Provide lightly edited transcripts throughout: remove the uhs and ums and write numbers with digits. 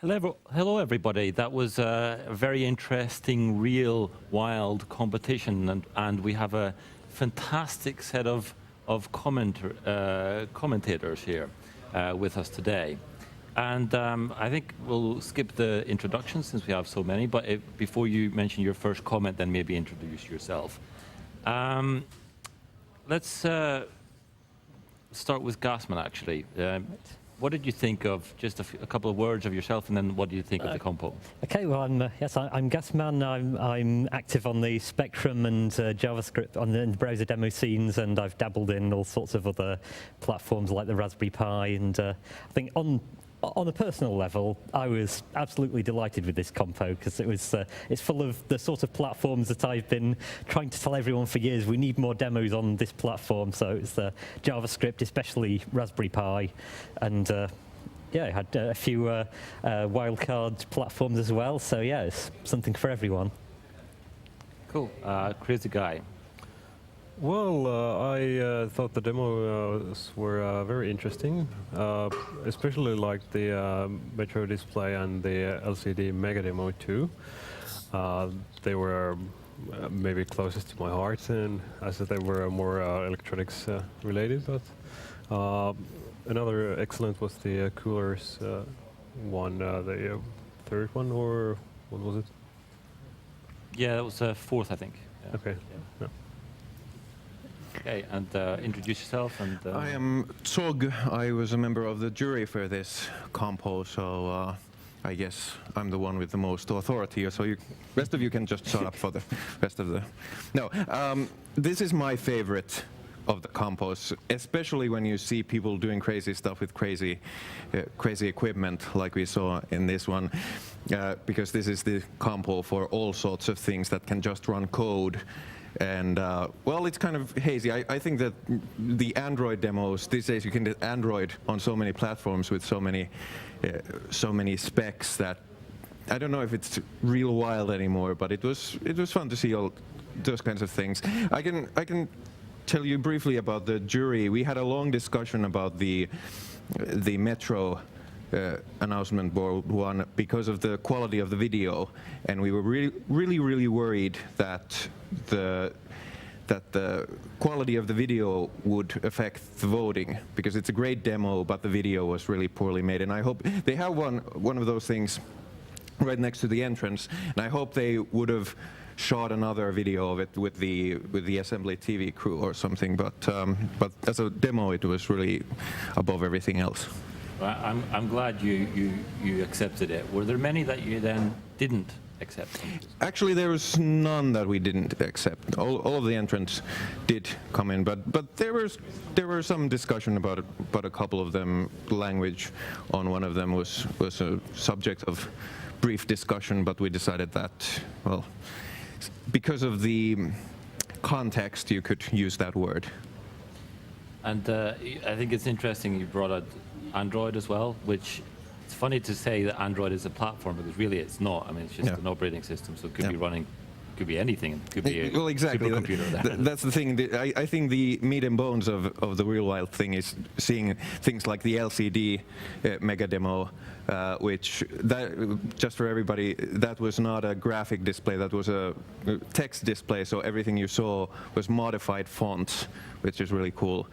Hello, everybody. That was a very interesting, real, wild competition, and we have a fantastic set of commentators here with us today. And I think we'll skip the introductions since we have so many, but before you mention your first comment, then maybe introduce yourself. Let's start with Gassman, actually. What did you think of, just a couple of words of yourself, and then what do you think of the compo? Okay, well, I'm Gassman. I'm active on the Spectrum and JavaScript on the browser demo scenes, and I've dabbled in all sorts of other platforms like the Raspberry Pi. And I think on a personal level, I was absolutely delighted with this compo because it's full of the sort of platforms that I've been trying to tell everyone for years. We need more demos on this platform. So it's the JavaScript, especially Raspberry Pi, and yeah, I had a few wildcard platforms as well. So yeah, it's something for everyone. Cool. Crazy guy. Well, I thought the demos were very interesting, especially like the Metro display and the LCD mega demo too. They were maybe closest to my heart, and as they were more electronics related. But another excellent was the coolers one, the third one, or what was it? Yeah, that was fourth, I think. Yeah. Okay. Yeah. Okay, and introduce yourself. And I am Zog. I was a member of the jury for this compo, so I guess I'm the one with the most authority. So rest of you can just shut up for the rest of the. No, this is my favorite of the compos, especially when you see people doing crazy stuff with crazy equipment, like we saw in this one, because this is the compo for all sorts of things that can just run code. And well, it's kind of hazy. I think that the Android demos these days, you can get Android on so many platforms with so many specs that I don't know if it's real wild anymore. But it was fun to see all those kinds of things. I can tell you briefly about the jury. We had a long discussion about the Metro announcement board one because of the quality of the video, and we were really worried that the quality of the video would affect the voting, because it's a great demo, but the video was really poorly made. And I hope they have one of those things right next to the entrance, and I hope they would have shot another video of it with the assembly TV crew or something. But as a demo, it was really above everything else. Well, I'm glad you accepted it. Were there many that you then didn't accept? Actually, there was none that we didn't accept. All of the entrants did come in, but there were some discussion about it, but a couple of them, language on one of them was a subject of brief discussion, but we decided that, well, because of the context, you could use that word. And I think it's interesting you brought out Android as well, which it's funny to say that Android is a platform, because really it's not. I mean, it's just an operating system, so it could be running, could be anything. It could be a supercomputer. That's the thing. I think the meat and bones of the real wild thing is seeing things like the LCD mega demo, which, just for everybody, that was not a graphic display, that was a text display, so everything you saw was modified fonts, which is really cool.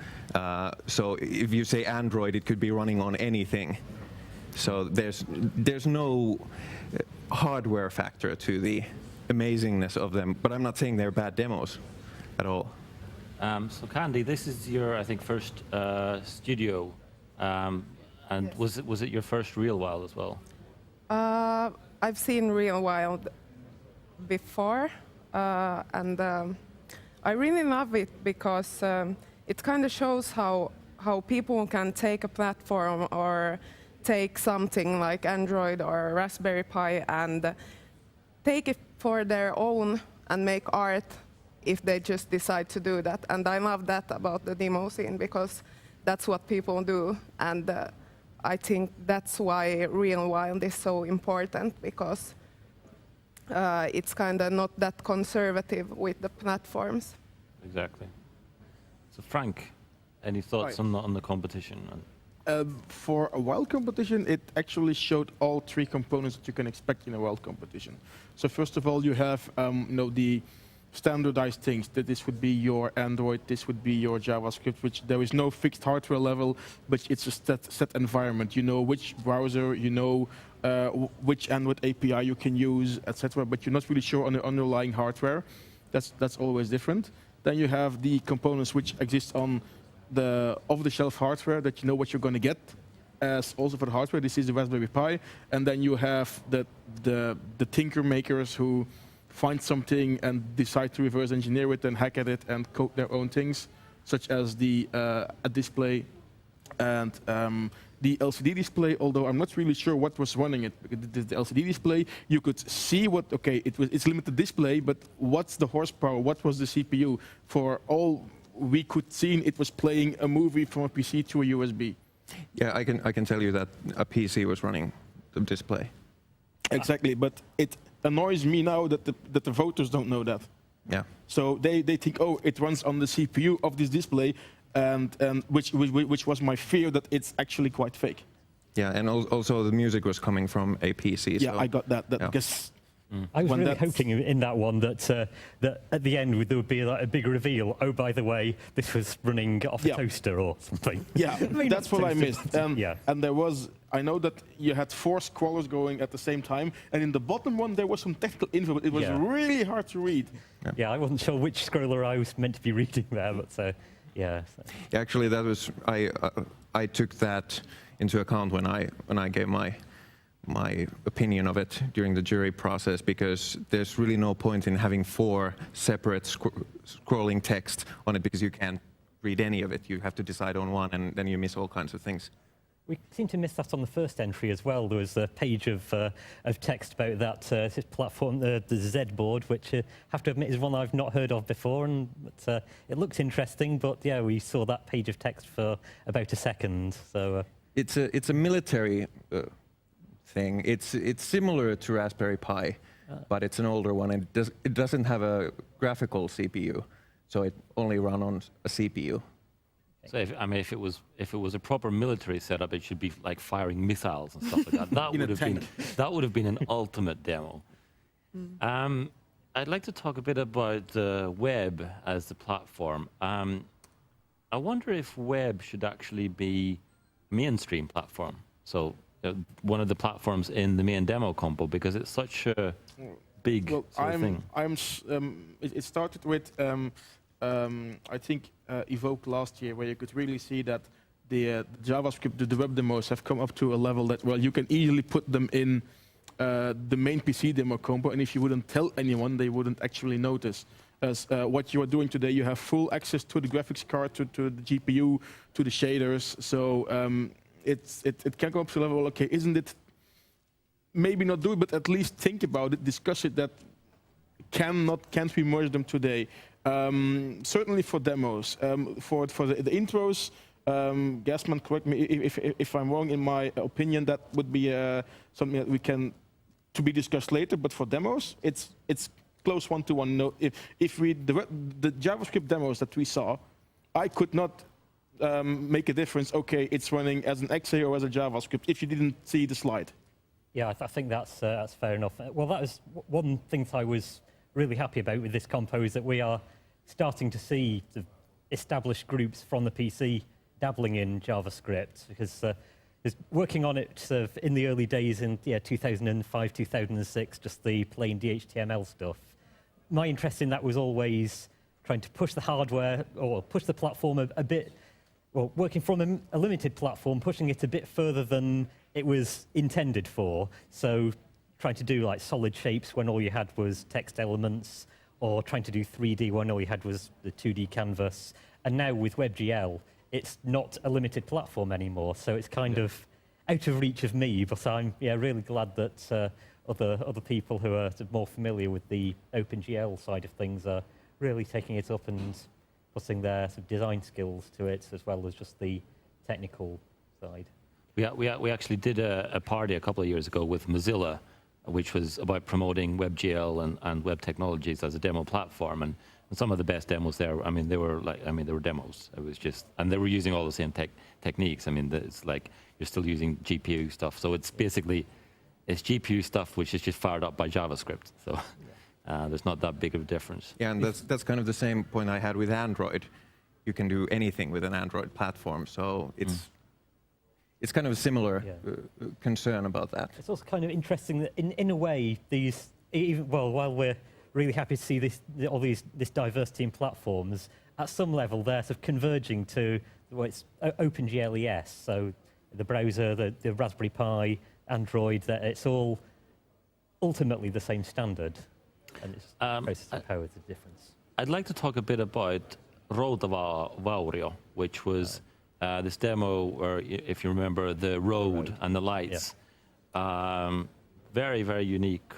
So if you say Android, it could be running on anything. So there's no hardware factor to the amazingness of them, but I'm not saying they're bad demos at all. So Candy, this is your, I think, first studio, and yes. was it your first real wild as well? I've seen real wild before, and I really love it because it kind of shows how people can take a platform or take something like Android or Raspberry Pi and take it for their own and make art if they just decide to do that. And I love that about the demo scene, because that's what people do. And I think that's why real wild is so important, because it's kind of not that conservative with the platforms. Exactly. So Frank, any thoughts on the competition? For a wild competition, it actually showed all 3 components that you can expect in a wild competition. So first of all, you have the standardized things. That this would be your Android, this would be your JavaScript, which there is no fixed hardware level, but it's a set environment. You know which browser, you know which Android API you can use, etc. But you're not really sure on the underlying hardware. That's always different. Then you have the components which exist on the off-the-shelf hardware that you know what you're going to get. As also for the hardware, this is the Raspberry Pi, and then you have the tinker makers who find something and decide to reverse engineer it and hack at it and code their own things, such as a display and the LCD display. Although I'm not really sure what was running it. The LCD display, you could see it's limited display, but what's the horsepower? What was the CPU? For all we could see, it was playing a movie from a PC to a USB. Yeah, I can tell you that a PC was running the display. Exactly, but it annoys me now that the voters don't know that. Yeah. So they think, oh, it runs on the CPU of this display, and which was my fear that it's actually quite fake. Yeah, and also the music was coming from a PC. Yeah, so I got that. Yeah. Because I was really hoping in that one that at the end there would be like a big reveal. Oh, by the way, this was running off a toaster or something. Yeah, that's what I missed. Yeah. And there was, I know that you had 4 scrollers going at the same time, and in the bottom one there was some technical info, but it was really hard to read. Yeah, I wasn't sure which scroller I was meant to be reading there, but yeah. Yeah, actually, that was I took that into account when I gave my opinion of it during the jury process, because there's really no point in having 4 separate scrolling text on it, because you can't read any of it. You have to decide on one, and then you miss all kinds of things. We seem to miss that on the first entry as well. There was a page of text about that platform, the Z board, which I have to admit is one I've not heard of before, and it looks interesting. But yeah, we saw that page of text for about a second. So it's a military thing. It's similar to Raspberry Pi, but it's an older one. And it doesn't have a graphical CPU, so it only runs on a CPU. So if it was a proper military setup, it should be like firing missiles and stuff like that. That would have been an ultimate demo. I'd like to talk a bit about the web as the platform. I wonder if web should actually be a mainstream platform. So one of the platforms in the main demo compo, because it's such a big sort of thing. It started with I think Evoke last year, where you could really see that the JavaScript, the web demos have come up to a level that, well, you can easily put them in the main PC demo compo, and if you wouldn't tell anyone, they wouldn't actually notice. As what you are doing today, you have full access to the graphics card, to the GPU, to the shaders. So it can go up to a level. Okay, isn't it? Maybe not do it, but at least think about it, discuss it. That can't we merge them today? Certainly for demos, for the intros. Gasman, correct me if I'm wrong. In my opinion, that would be something that we can to be discussed later. But for demos, it's close one-to-one. No, if we the JavaScript demos that we saw, I could not make a difference. Okay, it's running as an XA or as a JavaScript if you didn't see the slide. Yeah, I think that's fair enough. Well, that was one thing that I was really happy about with this compo, is that we are starting to see the established groups from the PC dabbling in JavaScript, because working on it in the early days in 2005, 2006, just the plain DHTML stuff. My interest in that was always trying to push the hardware or push the platform a bit, well, working from a limited platform, pushing it a bit further than it was intended for. So trying to do like solid shapes when all you had was text elements, or trying to do 3D when all you had was the 2D canvas. And now with WebGL, it's not a limited platform anymore, so it's kind of out of reach of me, but I'm really glad that other people who are more familiar with the OpenGL side of things are really taking it up and putting their design skills to it, as well as just the technical side. We actually did a party a couple of years ago with Mozilla, which was about promoting WebGL and web technologies as a demo platform. And Some of the best demos there, I mean, they were demos. It was just, and they were using all the same techniques. I mean, it's like you're still using GPU stuff. So it's basically, it's GPU stuff which is just fired up by JavaScript. So there's not that big of a difference. Yeah, and that's kind of the same point I had with Android. You can do anything with an Android platform, so it's kind of a similar concern about that. It's also kind of interesting that in a way, while we're really happy to see this diversity in platforms, at some level they're sort of converging to it's OpenGLES, so the browser, the Raspberry Pi, Android, that it's all ultimately the same standard, and it's process of power is the difference. I'd like to talk a bit about Routava Vaurio, which was this demo where, if you remember, the road and the lights. Very, very unique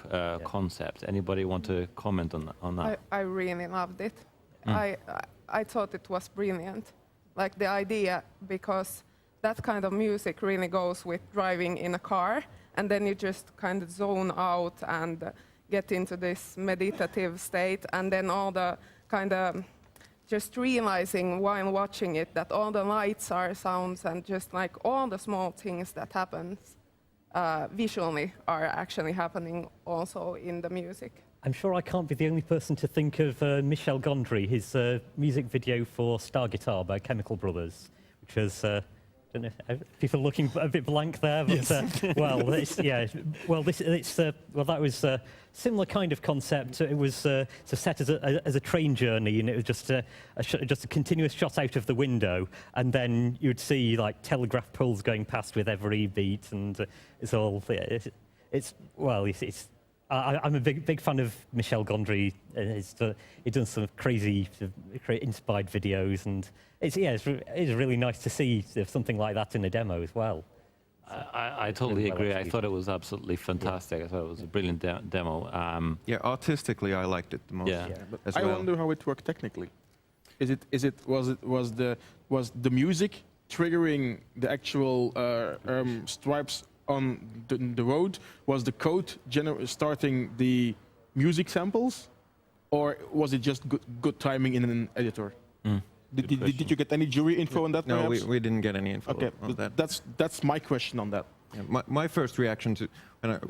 concept. Anybody want to comment on that? I really loved it. I thought it was brilliant. Like the idea, because that kind of music really goes with driving in a car, and then you just kind of zone out and get into this meditative state, and then all the kind of just realizing while watching it that all the lights are sounds, and just like all the small things that happens visually are actually happening also in the music. I'm sure I can't be the only person to think of Michel Gondry, his music video for Star Guitar by Chemical Brothers, which was, I don't know, people looking a bit blank there, but that was a similar kind of concept. It was set as a train journey, and it was just a continuous shot out of the window, and then you'd see like telegraph poles going past with every beat, and I'm a big fan of Michel Gondry. He's done some crazy inspired videos, and it's really nice to see something like that in a demo as well. I totally agree. I thought it was absolutely fantastic. I thought it was a brilliant demo. Artistically, I liked it the most. But I wonder how it worked technically. Was the music triggering the actual stripes on the road? Was the code starting the music samples, or was it just good timing in an editor? Did you get any jury info on that? No, we didn't get any info on that. That's my question on that. Yeah, my first reaction to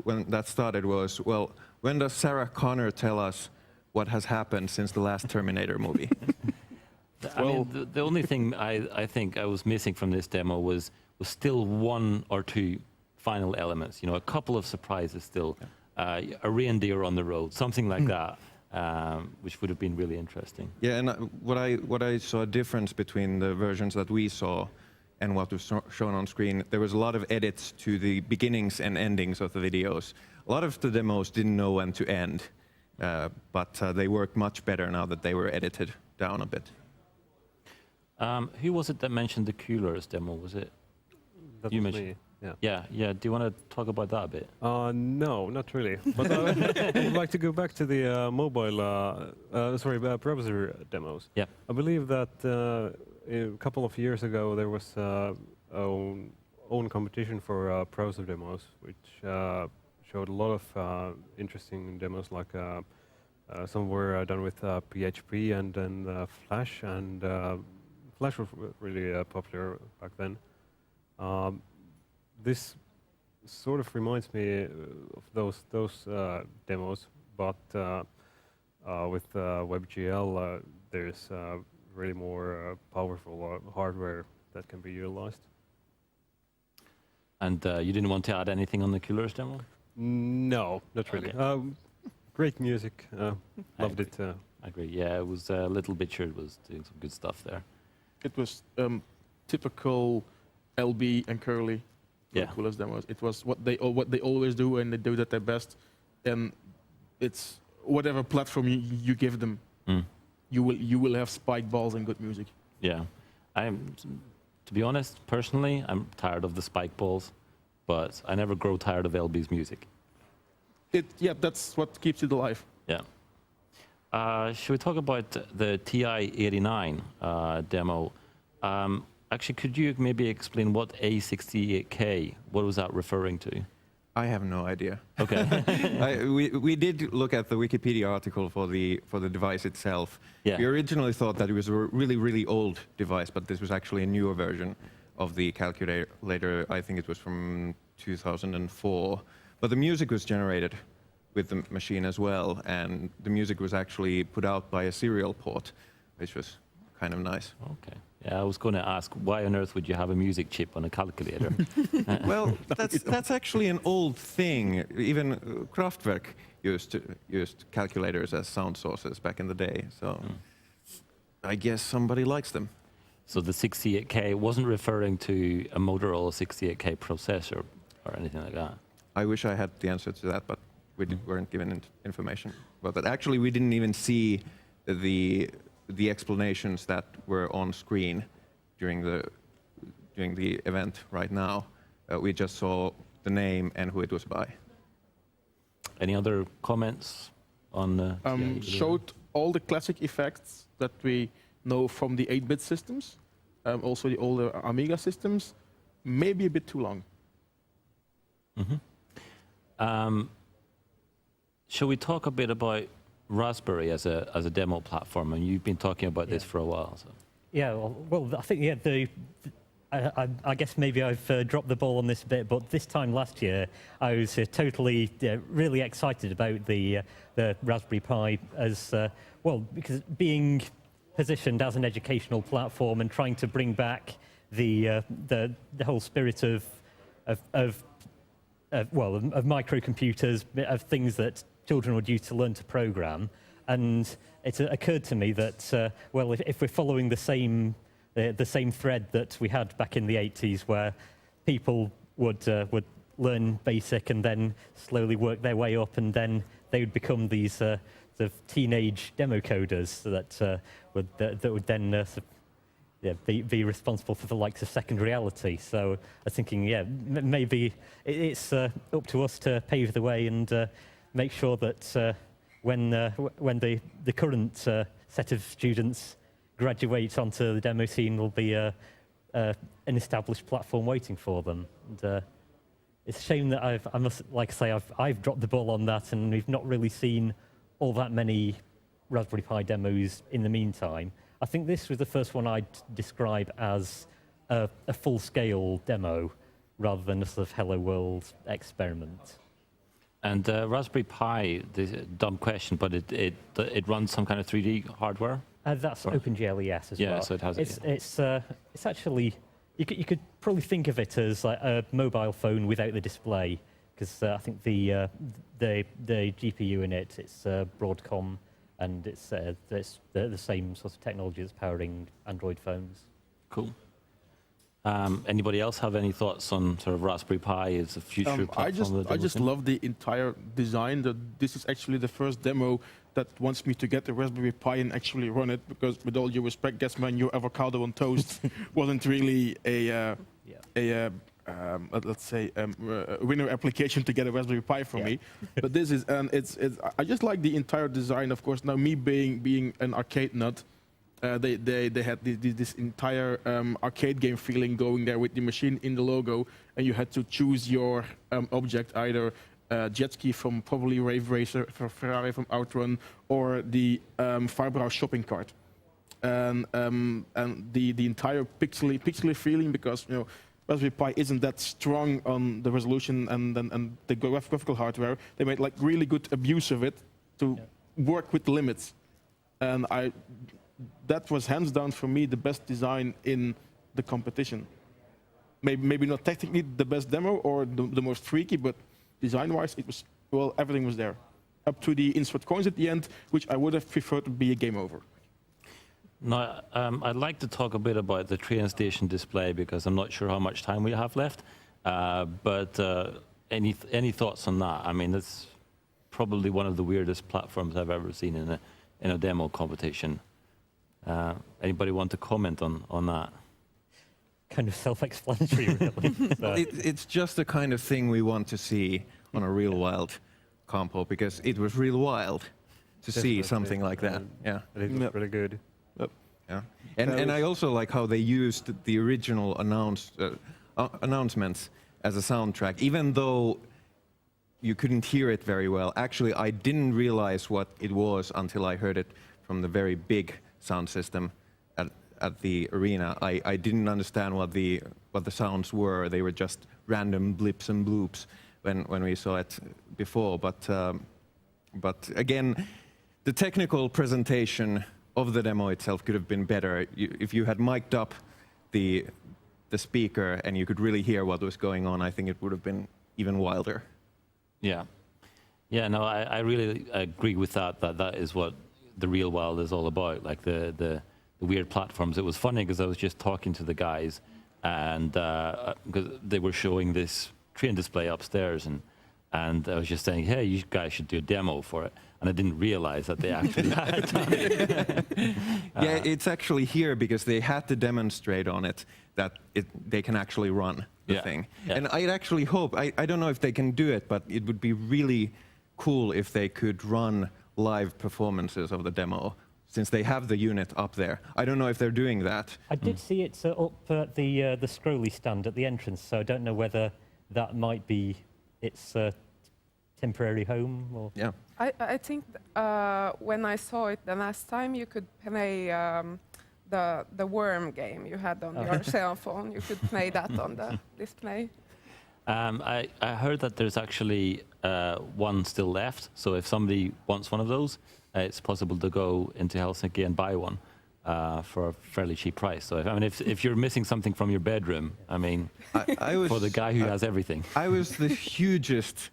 when that started was, well, when does Sarah Connor tell us what has happened since the last Terminator movie? I mean, the only thing I think I was missing from this demo was still one or two final elements. You know, a couple of surprises still, a reindeer on the road, something like that. Which would have been really interesting. Yeah, and what I saw a difference between the versions that we saw and what was shown on screen, there was a lot of edits to the beginnings and endings of the videos. A lot of the demos didn't know when to end, but they worked much better now that they were edited down a bit. Who was it that mentioned the Coolers demo? Was it? That you was mentioned. me. Yeah. Do you want to talk about that a bit? No, not really. But I would like to go back to the browser demos. Yeah. I believe that a couple of years ago there was own competition for browser demos, which showed a lot of interesting demos. Like some were done with PHP and then Flash, and Flash was really popular back then. This sort of reminds me of those demos, but with WebGL, there's really more powerful hardware that can be utilized. And you didn't want to add anything on the Coolers demo? No, not really. Okay. Great music. Loved it. I agree. Yeah, it was Little Bitchard was doing some good stuff there. It was typical LB and Curly. Yeah. Coolest demos. It was what they always do, and they do it at their best. And it's whatever platform you give them, you will have spike balls and good music. Yeah, to be honest, personally, I'm tired of the spike balls, but I never grow tired of LB's music. That's what keeps it alive. Yeah. Should we talk about the TI-89 demo? Actually, could you maybe explain what A68K, what was that referring to? I have no idea. Okay. We did look at the Wikipedia article for the device itself. Yeah. We originally thought that it was a really, really old device, but this was actually a newer version of the calculator. I think it was from 2004. But the music was generated with the machine as well, and the music was actually put out by a serial port, which was kind of nice. Okay. Yeah, I was going to ask, why on earth would you have a music chip on a calculator? Well, that's actually an old thing. Even Kraftwerk used calculators as sound sources back in the day. So I guess somebody likes them. So the 68K wasn't referring to a Motorola 68K processor or anything like that. I wish I had the answer to that, but we weren't given information about that. Actually, we didn't even see the explanations that were on screen during the event right now. We just saw the name and who it was by. Any other comments on? Showed all the classic effects that we know from the 8-bit systems, also the older Amiga systems. Maybe a bit too long. Shall we talk a bit about Raspberry as a demo platform? And you've been talking about this for a while. So. Yeah, well, I think I guess maybe I've dropped the ball on this a bit, but this time last year I was totally really excited about the Raspberry Pi as well, because being positioned as an educational platform and trying to bring back the whole spirit of microcomputers, of things that children would use to learn to program. And it occurred to me that, well, if we're following the same thread that we had back in the 80s, where people would learn BASIC and then slowly work their way up, and then they would become these sort of teenage demo coders that would then be responsible for the likes of Second Reality. So I was thinking, maybe it's up to us to pave the way and make sure that when the current set of students graduate onto the demo scene, will be an established platform waiting for them. And it's a shame that I've dropped the ball on that, and we've not really seen all that many Raspberry Pi demos in the meantime. I think this was the first one I'd describe as a full-scale demo rather than a sort of Hello World experiment. And Raspberry Pi, dumb question, but it runs some kind of 3D hardware? That's OpenGL-ES as well. Yeah, so it has it's actually, you could probably think of it as like a mobile phone without the display, because I think the GPU in it's Broadcom, and it's the same sort of technology that's powering Android phones. Cool. Anybody else have any thoughts on sort of Raspberry Pi as a future platform? I just love the entire design. This is actually the first demo that wants me to get the Raspberry Pi and actually run it, because with all due respect, Guessman, your avocado on toast wasn't really a let's say a winner application to get a Raspberry Pi for me. But this is, and I just like the entire design. Of course, now me being an arcade nut, they had this entire arcade game feeling going there with the machine in the logo, and you had to choose your object, either jet ski from probably Rave Racer, Ferrari from Outrun, or the Farbrow shopping cart, and the entire pixely feeling, because Raspberry Pi isn't that strong on the resolution and the graphical hardware. They made like really good abuse of it to work with limits, and that was hands down for me the best design in the competition. Maybe not technically the best demo or the most freaky, but design-wise, it was, well, everything was there. Up to the insert coins at the end, which I would have preferred to be a game over. Now, I'd like to talk a bit about the train station display, because I'm not sure how much time we have left. But any thoughts on that? I mean, it's probably one of the weirdest platforms I've ever seen in a demo competition. Anybody want to comment on that? Kind of self-explanatory, really. It's just the kind of thing we want to see on a real wild compo, because it was real wild to see something like that. Yeah, it was really good. Yeah, and I also like how they used the original announcements as a soundtrack, even though you couldn't hear it very well. Actually, I didn't realize what it was until I heard it from the very big sound system at the arena. I didn't understand what the sounds were. They were just random blips and bloops when we saw it before. But again, the technical presentation of the demo itself could have been better. If you had mic'd up the speaker and you could really hear what was going on, I think it would have been even wilder. Yeah. Yeah, no, I really agree with that is what the real wild is all about, like the weird platforms. It was funny because I was just talking to the guys and because they were showing this train display upstairs and I was just saying, hey, you guys should do a demo for it. And I didn't realize that they actually had done it. Yeah, it's actually here because they had to demonstrate on it that they can actually run the thing. Yeah. And I actually hope, I don't know if they can do it, but it would be really cool if they could run live performances of the demo, since they have the unit up there. I don't know if they're doing that. I did see it up at the scrolly stand at the entrance, so I don't know whether that might be its temporary home. Or yeah. I think when I saw it the last time, you could play the worm game you had on your cell phone. You could play that on the display. I heard that there's actually one still left. So if somebody wants one of those, it's possible to go into Helsinki and buy one for a fairly cheap price. So if you're missing something from your bedroom, I was, for the guy who has everything. I was the hugest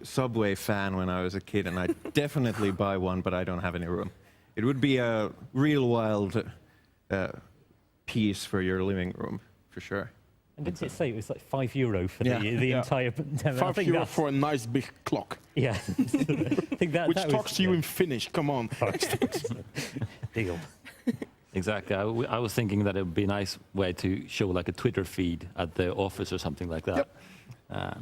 Subway fan when I was a kid, and I'd definitely buy one, but I don't have any room. It would be a real wild piece for your living room, for sure. And didn't it say it was like €5 for the entire demo? €5 for a nice big clock. Yeah. I think that, which that talks to you in Finnish, come on. Deal. Exactly. I was thinking that it would be a nice way to show like a Twitter feed at the office or something like that. Yep.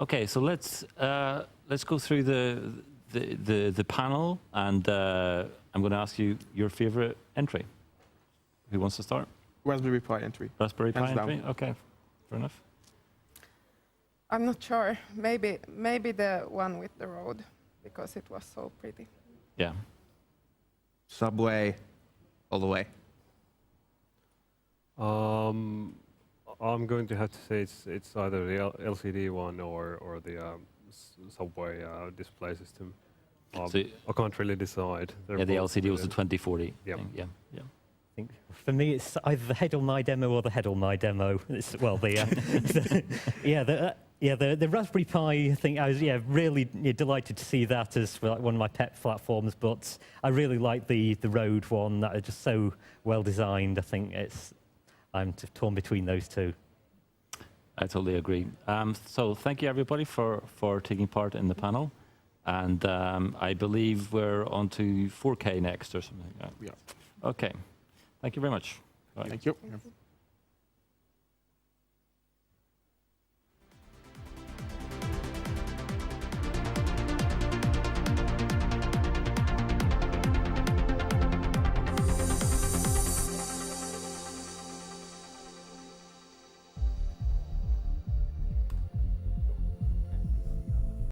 Okay, so let's go through the panel, and I'm going to ask you your favorite entry. Who wants to start? Raspberry Pi entry. Raspberry Pi Hands entry? down. Okay, fair enough. I'm not sure. Maybe the one with the road, because it was so pretty. Yeah. Subway, all the way. I'm going to have to say it's either the LCD one or the Subway display system. So I can't really decide. Yeah, the LCD was the 2040 Yep. thing. Yeah, yeah. I think for me, it's either the head on my demo or the head on my demo. It's, well, the Raspberry Pi. I think I was really delighted to see that as one of my pet platforms. But I really like the Rode one. That is just so well designed. I think I'm torn between those two. I totally agree. So thank you everybody for taking part in the panel, and I believe we're on to 4K next or something like that. Yeah. Okay. Thank you very much. Bye. Thank you.